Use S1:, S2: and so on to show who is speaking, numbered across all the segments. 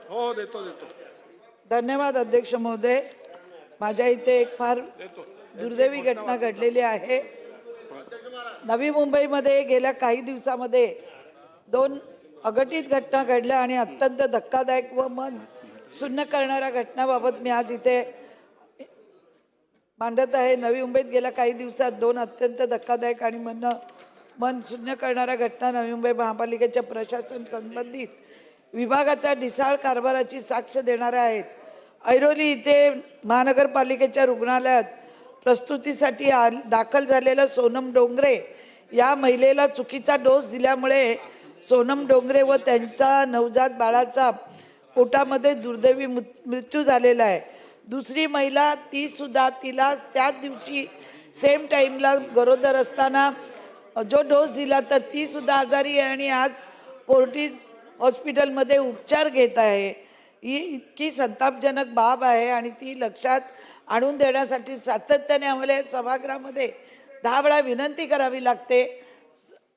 S1: हो देतो देतो.
S2: धन्यवाद अध्यक्ष महोदय. माझ्या इथे एक फार दुर्दैवी घटना घडलेली आहे. नवी मुंबईमध्ये गेल्या काही दिवसामध्ये 2 अघटित घटना घडल्या आणि अत्यंत धक्कादायक व मन सुन्न करणाऱ्या घटनाबाबत मी आज इथे मांडत आहे. नवी मुंबईत गेल्या काही दिवसात 2 अत्यंत धक्कादायक आणि मन शून्य करणाऱ्या घटना नवी मुंबई महापालिकेच्या प्रशासन संबंधित विभागाच्या ढिसाळ कारभाराची साक्ष देणाऱ्या आहेत. ऐरोली इथे महानगरपालिकेच्या रुग्णालयात प्रस्तुतीसाठी दाखल झालेल्या सोनम डोंगरे या महिलेला चुकीचा डोस दिल्यामुळे सोनम डोंगरे व त्यांचा नवजात बाळाचा पोटामध्ये दुर्दैवी मृत्यू झालेला आहे. दुसरी महिला ती सुद्धा तिला त्याच दिवशी सेम टाईमला गरोदर असताना जो डोस दिला तर ती सुद्धा आजारी आहे आणि आज फोर्टिस हॉस्पिटलमध्ये उपचार घेत आहे. ही इतकी संतापजनक बाब आहे आणि ती लक्षात आणून देण्यासाठी सातत्याने आम्हाला या सभागृहामध्ये 10 वेळा विनंती करावी लागते.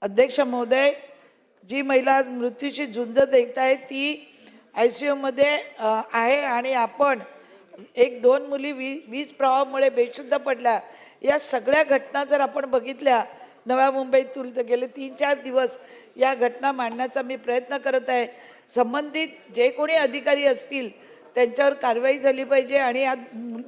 S2: अध्यक्ष महोदय, जी महिला मृत्यूशी झुंज देत आहे ती ICUमध्ये आहे आणि आपण 1-2 मुली वीज प्रवाहामुळे बेशुद्ध पडल्या. या सगळ्या घटना जर आपण बघितल्या नव्या मुंबईतून तर गेले 3-4 दिवस या घटना मांडण्याचा मी प्रयत्न करत आहे. संबंधित जे कोणी अधिकारी असतील त्यांच्यावर कारवाई झाली पाहिजे आणि या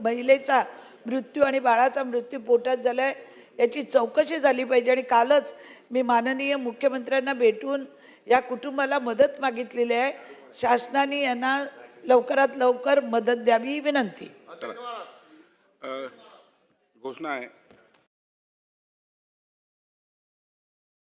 S2: महिलेचा मृत्यू आणि बाळाचा मृत्यू पोटात झाला आहे याची चौकशी झाली पाहिजे. आणि कालच मी माननीय मुख्यमंत्र्यांना भेटून या कुटुंबाला मदत मागितलेली आहे. शासनाने यांना लवकरात लवकर मदत द्यावी ही विनंती.
S1: घोषणा आहे.